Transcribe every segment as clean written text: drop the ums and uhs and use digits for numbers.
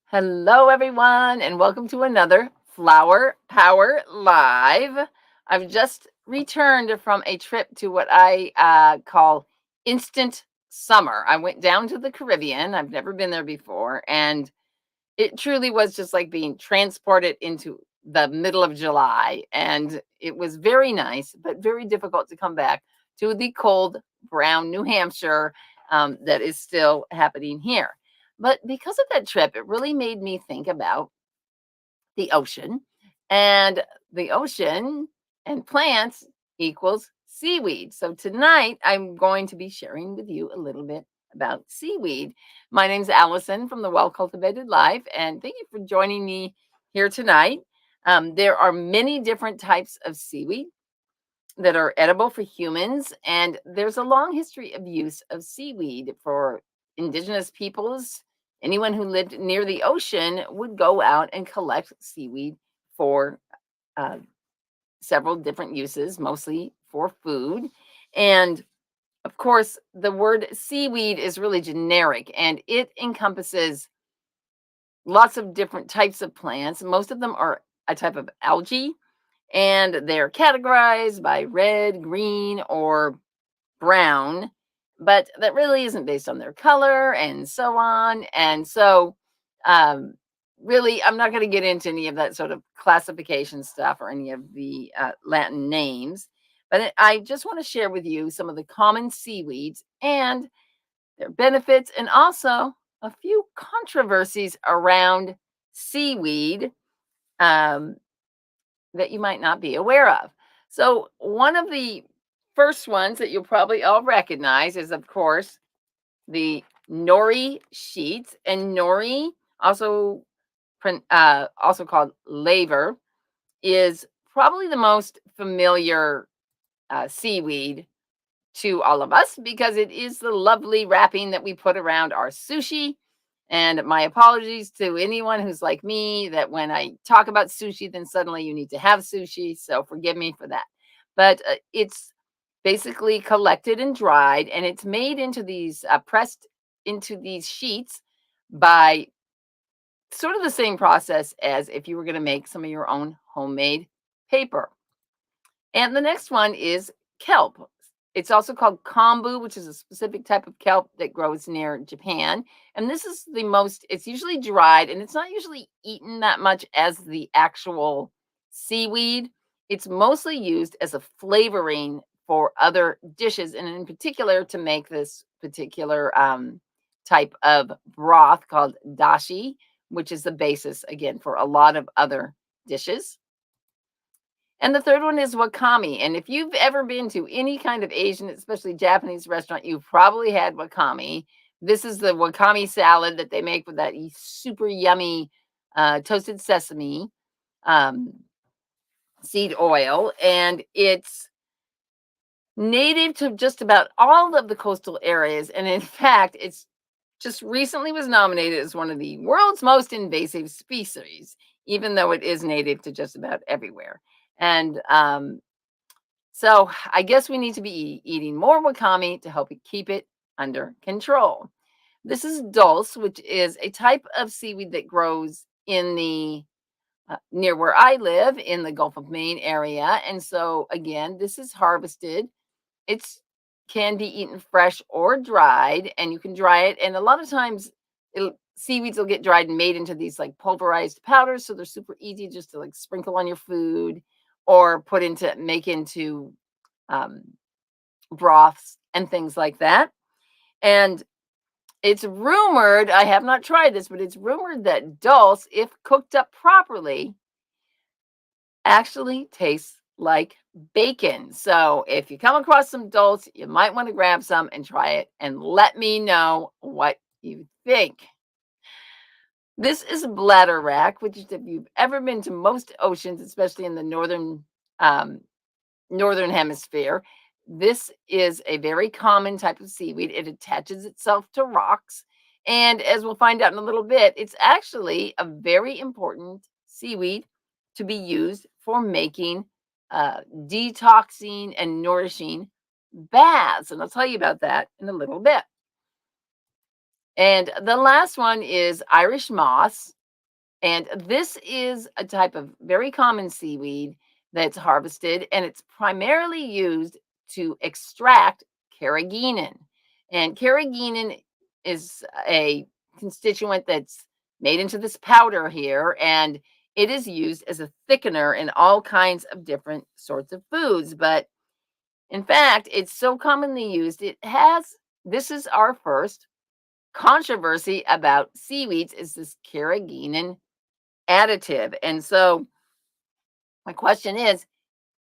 Hello, everyone, and welcome to another Flower Power Live. I've just returned from a trip to what I call instant summer. I went down to the Caribbean. I've never been there before, and it truly was just like being transported into the middle of July. And it was very nice, but very difficult to come back to the cold, brown New Hampshire that is still happening here. But because of that trip, it really made me think about the ocean, and the ocean and plants equals seaweed. So tonight I'm going to be sharing with you a little bit about seaweed. My name's Allison from the Well Cultivated Life, and thank you for joining me here tonight. There are many different types of seaweed that are edible for humans, and there's a long history of use of seaweed for indigenous peoples. Anyone who lived near the ocean would go out and collect seaweed for uh, several different uses, mostly for food. And of course, the word seaweed is really generic and it encompasses lots of different types of plants. Most of them are a type of algae, and they're categorized by red, green, or brown, but that really isn't based on their color and so on. And so, um, really, I'm not going to get into any of that sort of classification stuff or any of the Latin names, but I just want to share with you some of the common seaweeds and their benefits, and also a few controversies around seaweed um, that you might not be aware of. So, one of the first ones that you'll probably all recognize is, of course, the Nori sheets. And Nori, also also called laver, is probably the most familiar seaweed to all of us because it is the lovely wrapping that we put around our sushi. And my apologies to anyone who's like me that when I talk about sushi, then suddenly you need to have sushi. So forgive me for that. But it's basically collected and dried, and it's made into these pressed into these sheets by sort of the same process as if you were going to make some of your own homemade paper. And the next one is kelp. It's also called kombu, which is a specific type of kelp that grows near Japan. And this is the most, it's usually dried and it's not usually eaten that much as the actual seaweed. It's mostly used as a flavoring for other dishes, and in particular to make this particular type of broth called dashi, which is the basis, again, for a lot of other dishes. And the third one is wakami. And if you've ever been to any kind of Asian, especially Japanese restaurant, you've probably had wakami. This is the wakami salad that they make with that super yummy toasted sesame um, seed oil. And it's native to just about all of the coastal areas. And in fact, it's just recently was nominated as one of the world's most invasive species, even though it is native to just about everywhere. And so I guess we need to be eating more wakami to help keep it under control. This is dulse, which is a type of seaweed that grows in the near where I live in the Gulf of Maine area. And so again, this is harvested. It's can be eaten fresh or dried, and you can dry it. And a lot of times, seaweeds will get dried and made into these like pulverized powders, so they're super easy just to like sprinkle on your food or put into make into um, broths and things like that. And it's rumored, I have not tried this, but it's rumored that dulse, if cooked up properly, actually tastes like bacon. So if you come across some dulse, you might want to grab some and try it and let me know what you think. This is Bladderrack, which is if you've ever been to most oceans, especially in the um, northern hemisphere, this is a very common type of seaweed. It attaches itself to rocks. And as we'll find out in a little bit, it's actually a very important seaweed to be used for making detoxing and nourishing baths. And I'll tell you about that in a little bit. And the last one is Irish moss. And this is a type of very common seaweed that's harvested, and it's primarily used to extract carrageenan. And carrageenan is a constituent that's made into this powder here, and it is used as a thickener in all kinds of different sorts of foods. But in fact, it's so commonly used, this is our first controversy about seaweeds, is this carrageenan additive. And so my question is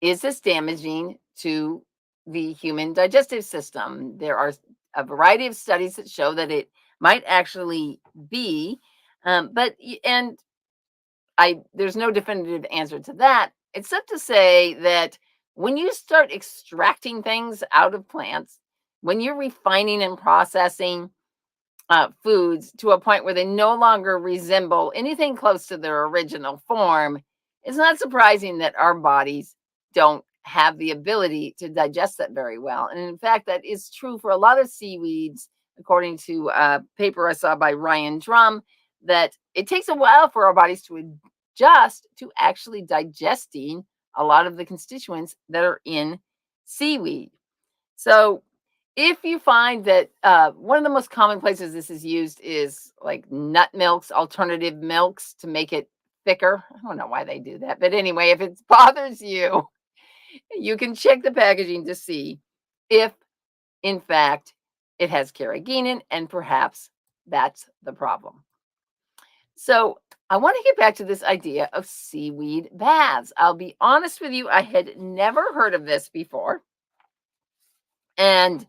this damaging to the human digestive system? There are a variety of studies that show that it might actually be, and there's no definitive answer to that, except to say that when you start extracting things out of plants, when you're refining and processing foods to a point where they no longer resemble anything close to their original form, it's not surprising that our bodies don't have the ability to digest that very well. And in fact, that is true for a lot of seaweeds, according to a paper I saw by Ryan Drum, that it takes a while for our bodies to adjust to actually digesting a lot of the constituents that are in seaweed. So if you find that one of the most common places this is used is like nut milks, alternative milks to make it thicker. I don't know why they do that. But anyway, if it bothers you, you can check the packaging to see if, in fact, it has carrageenan, and perhaps that's the problem. So I want to get back to this idea of seaweed baths. I'll be honest with you, I had never heard of this before. And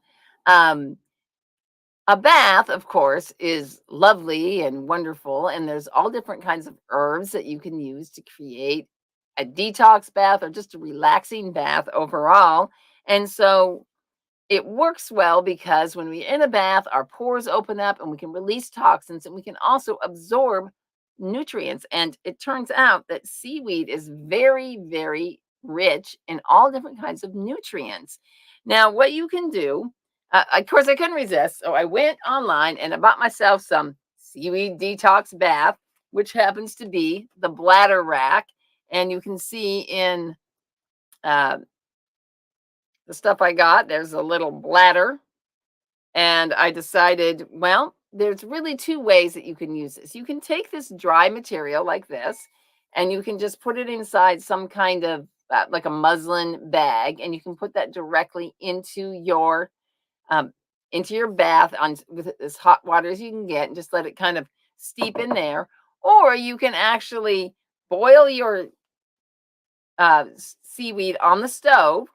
a bath, of course, is lovely and wonderful, and there's all different kinds of herbs that you can use to create a detox bath or just a relaxing bath overall. And so it works well because when we're in a bath, our pores open up and we can release toxins, and we can also absorb nutrients. And it turns out that seaweed is very, very rich in all different kinds of nutrients. Now, what you can do, of course, I couldn't resist. So I went online and I bought myself some seaweed detox bath, which happens to be the Bladderrack. And you can see in uh, the stuff I got, there's a little bladder. And I decided, well, there's really two ways that you can use this. You can take this dry material like this, and you can just put it inside some kind of like a muslin bag, and you can put that directly um, into your bath on with as hot water as you can get, and just let it kind of steep in there. Or you can actually boil your seaweed on the stove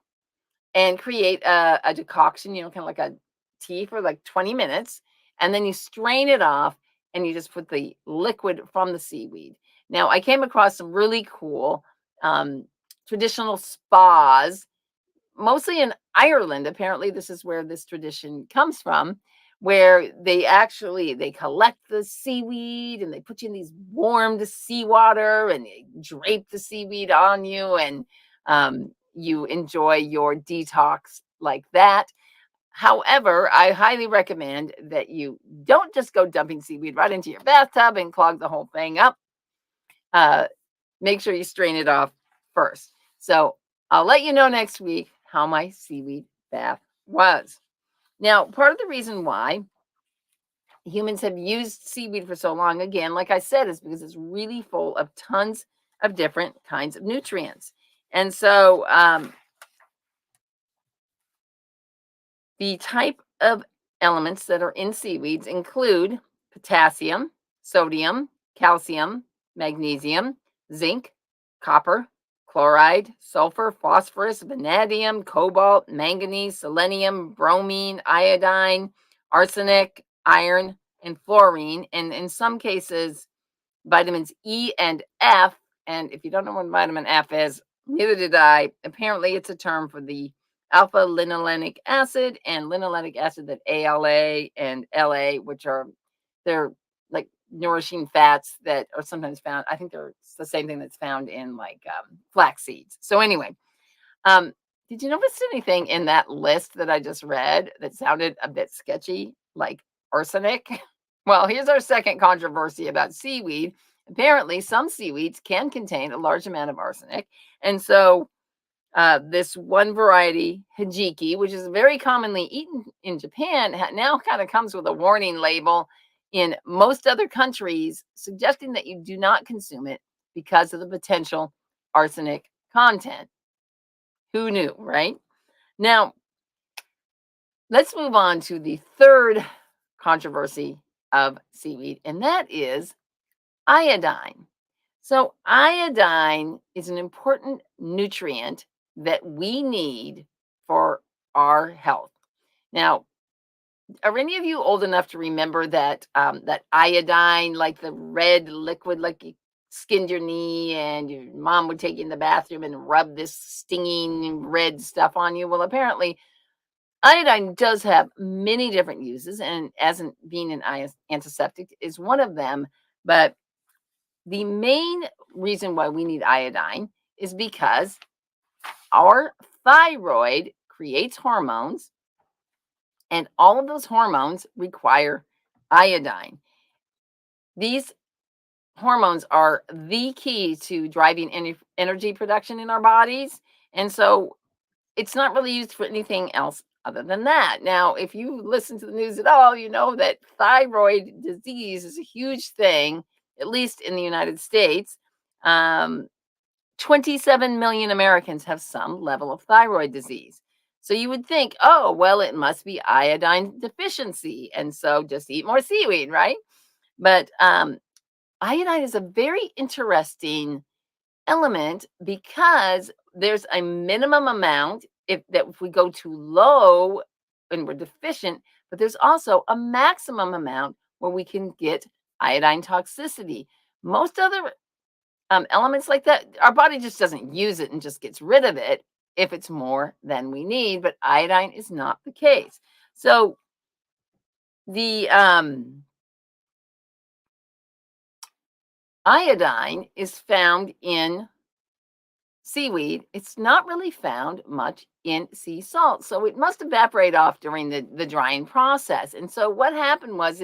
and create a decoction, kind of like a tea for like 20 minutes. And then you strain it off and you just put the liquid from the seaweed. Now, I came across some really cool traditional spas, mostly in Ireland. Apparently, this is where this tradition comes from, where they collect the seaweed and they put you in these warmed seawater and they drape the seaweed on you, and you enjoy your detox like that. However, I highly recommend that you don't just go dumping seaweed right into your bathtub and clog the whole thing up. Make sure you strain it off first. So I'll let you know next week how my seaweed bath was. Now, part of the reason why humans have used seaweed for so long, again, like I said, is because it's really full of tons of different kinds of nutrients. And so the type of elements that are in seaweeds include potassium, sodium, calcium, magnesium, zinc, copper, chloride, sulfur, phosphorus, vanadium, cobalt, manganese, selenium, bromine, iodine, arsenic, iron, and fluorine, and in some cases, vitamins E and F. And if you don't know what vitamin F is, neither did I. Apparently, it's a term for the alpha linolenic acid and linoleic acid, that ALA and LA, which they're like nourishing fats that are sometimes found. I think they're the same thing that's found in like flax seeds. So anyway, did you notice anything in that list that I just read that sounded a bit sketchy, like arsenic? Well, here's our second controversy about seaweed. apparently some seaweeds can contain a large amount of arsenic. And so this one variety, hijiki, which is very commonly eaten in Japan, now kind of comes with a warning label in most other countries, suggesting that you do not consume it because of the potential arsenic content. Who knew, right? Now, let's move on to the third controversy of seaweed, and that is iodine. So, iodine is an important nutrient that we need for our health. Now, are any of you old enough to remember that that iodine, like the red liquid, like you skinned your knee, and your mom would take you in the bathroom and rub this stinging red stuff on you? Well, apparently, iodine does have many different uses, and as being an antiseptic is one of them. But the main reason why we need iodine is because our thyroid creates hormones, and all of those hormones require iodine. These hormones are the key to driving energy production in our bodies. And so it's not really used for anything else other than that. Now, if you listen to the news at all, you know that thyroid disease is a huge thing, at least in the United States. Um, 27 million Americans have some level of thyroid disease. So you would think, oh, well, it must be iodine deficiency. And so just eat more seaweed, right? But iodine is a very interesting element because there's a minimum amount if we go too low and we're deficient, but there's also a maximum amount where we can get iodine toxicity. Most other elements like that, our body just doesn't use it and just gets rid of it if it's more than we need, but iodine is not the case. So the iodine is found in seaweed. It's not really found much in sea salt. So it must evaporate off during the drying process. And so what happened was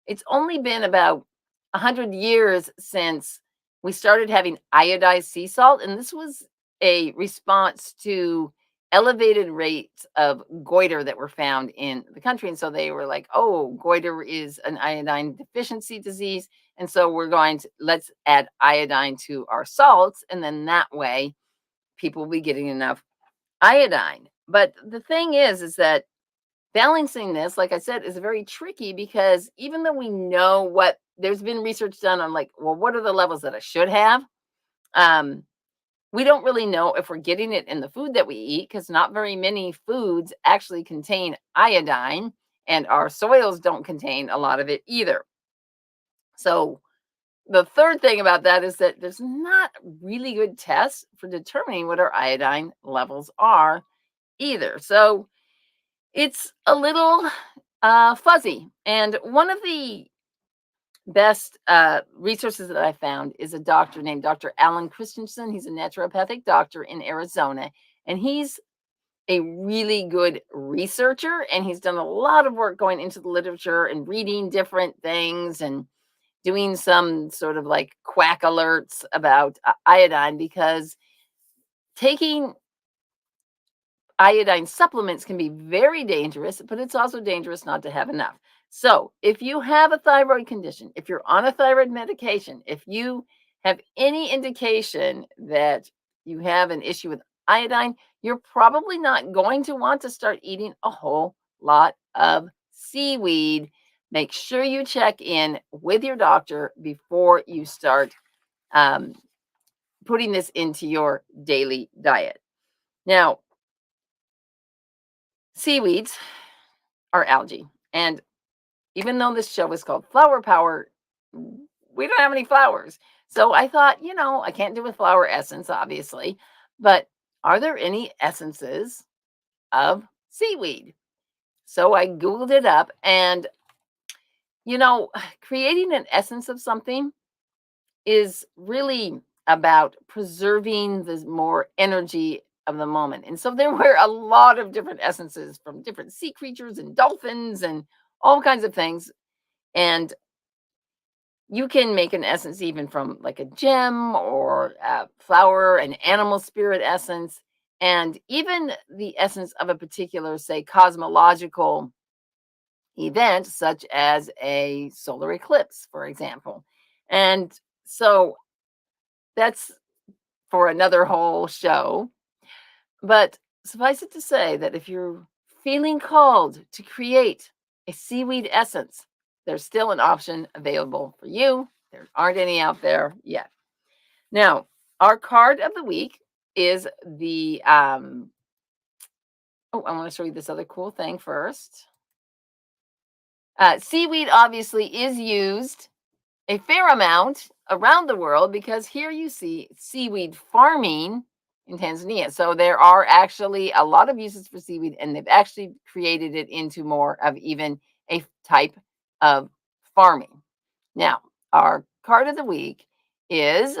it's only been about 100 years since we started having iodized sea salt. And this was a response to elevated rates of goiter that were found in the country. And so they were like, oh, goiter is an iodine deficiency disease. And so let's add iodine to our salts. And then that way people will be getting enough iodine. But the thing is that balancing this, like I said, is very tricky because even though we know there's been research done on, like, well, what are the levels that I should have? We don't really know if we're getting it in the food that we eat because not very many foods actually contain iodine, and our soils don't contain a lot of it either. So the third thing about that is that there's not really good tests for determining what our iodine levels are either. So it's a little fuzzy. And one of the best resources that I found is a doctor named Dr. Alan Christensen. He's a naturopathic doctor in Arizona, and he's a really good researcher, and he's done a lot of work going into the literature and reading different things and doing some sort of like quack alerts about iodine, because taking iodine supplements can be very dangerous, but it's also dangerous not to have enough. So if you have a thyroid condition, if you're on a thyroid medication, if you have any indication that you have an issue with iodine, you're probably not going to want to start eating a whole lot of seaweed. Make sure you check in with your doctor before you start putting this into your daily diet. Now, seaweeds are algae. And even though this show is called Flower Power, we don't have any flowers. So I thought, I can't do a flower essence, obviously, but are there any essences of seaweed? So I Googled it up, and, creating an essence of something is really about preserving the more energy of the moment. And so there were a lot of different essences from different sea creatures and dolphins and all kinds of things. And You can make an essence even from like a gem or a flower, an animal spirit essence, and even the essence of a particular, say, cosmological event, such as a solar eclipse, for example. And so that's for another whole show. But suffice it to say that if you're feeling called to create a seaweed essence, there's still an option available for you. There aren't any out there yet. Now, our card of the week is the oh, I want to show you this other cool thing first. Seaweed obviously is used a fair amount around the world because here you see seaweed farming in Tanzania. So there are actually a lot of uses for seaweed, and they've actually created it into more of even a type of farming. Now, our card of the week is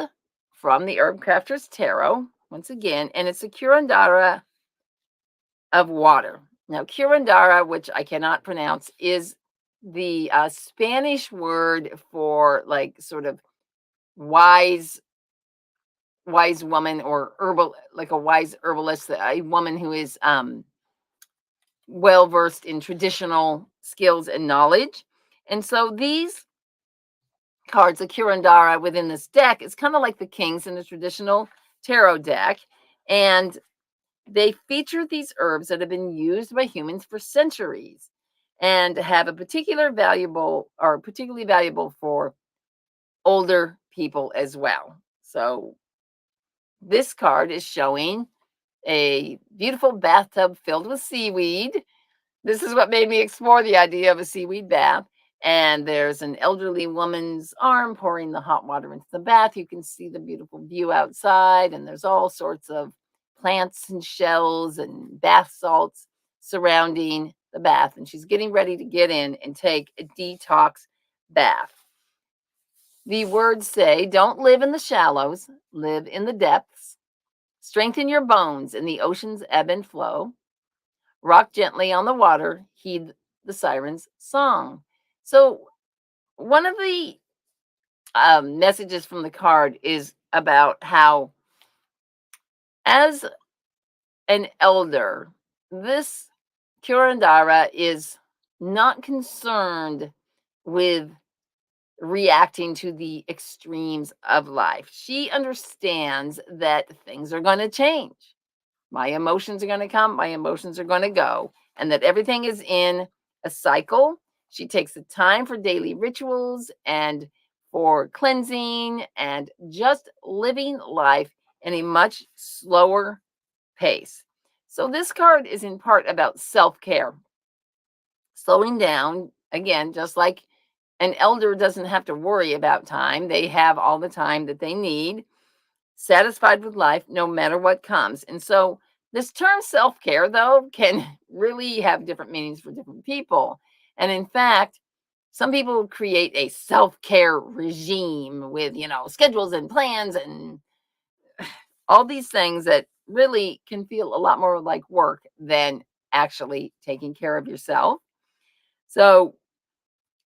from the Herbcrafter's Tarot, once again, and it's a Curandara of water. Now, Curandara, which I cannot pronounce, is the Spanish word for like sort of wise woman or herbal, like a wise herbalist, a woman who is well versed in traditional skills and knowledge. And so these cards, the Curandara within this deck, is kind of like the kings in the traditional tarot deck, and they feature these herbs that have been used by humans for centuries and have a particularly valuable for older people as well. So this card is showing a beautiful bathtub filled with seaweed. This is what made me explore the idea of a seaweed bath. And there's an elderly woman's arm pouring the hot water into the bath. You can see the beautiful view outside, and there's all sorts of plants and shells and bath salts surrounding the bath. And she's getting ready to get in and take a detox bath. The words say, don't live in the shallows, live in the depths. Strengthen your bones in the ocean's ebb and flow. Rock gently on the water, heed the siren's song. So, one of the messages from the card is about how, as an elder, this Curandara is not concerned with reacting to the extremes of life. She understands that things are going to change. My emotions are going to come, my emotions are going to go, and that everything is in a cycle. She takes the time for daily rituals and for cleansing and just living life in a much slower pace. So, this card is in part about self care, slowing down, again, just like an elder doesn't have to worry about time, they have all the time that they need, satisfied with life no matter what comes. And so this term self-care, though, can really have different meanings for different people. And in fact, some people create a self-care regime with, schedules and plans and all these things that really can feel a lot more like work than actually taking care of yourself. So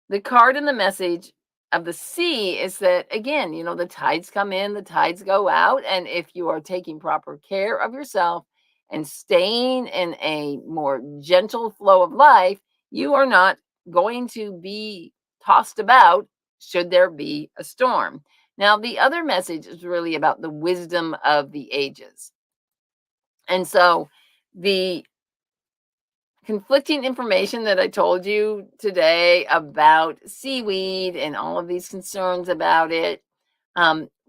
the card and the message of the sea is that, again, the tides come in, the tides go out. And if you are taking proper care of yourself and staying in a more gentle flow of life, you are not going to be tossed about should there be a storm. Now, the other message is really about the wisdom of the ages. And so the conflicting information that I told you today about seaweed and all of these concerns about it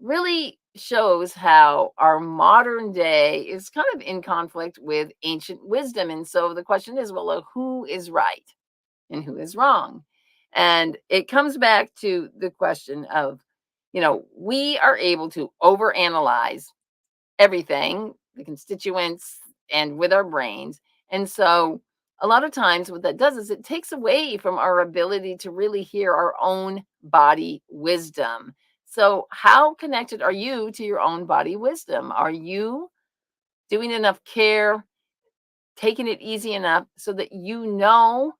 really shows how our modern day is kind of in conflict with ancient wisdom. And so the question is, well, who is right and who is wrong? And it comes back to the question of, we are able to overanalyze everything, the constituents, and with our brains. And so a lot of times what that does is it takes away from our ability to really hear our own body wisdom. So how connected are you to your own body wisdom? Are you doing enough care, taking it easy enough so that you know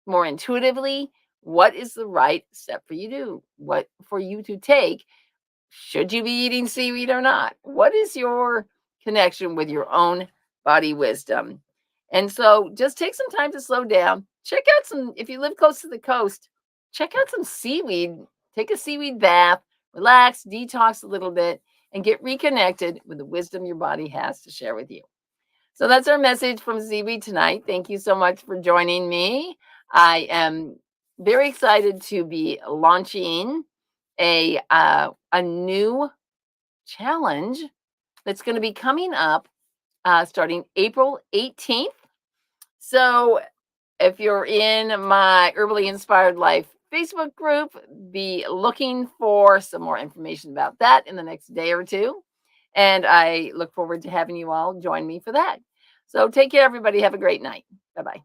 more intuitively what is the right step for you to take. Should you be eating seaweed or not? What is your connection with your own body wisdom? And so just take some time to slow down. Check out some, if you live close to the coast, check out some seaweed. Take a seaweed bath, relax, detox a little bit, and get reconnected with the wisdom your body has to share with you. So that's our message from Seaweed tonight. Thank you so much for joining me. I am very excited to be launching a new challenge that's going to be coming up starting April 18th. So if you're in my Herbally Inspired Life Facebook group, be looking for some more information about that in the next day or two. And I look forward to having you all join me for that. So take care, everybody. Have a great night. Bye bye.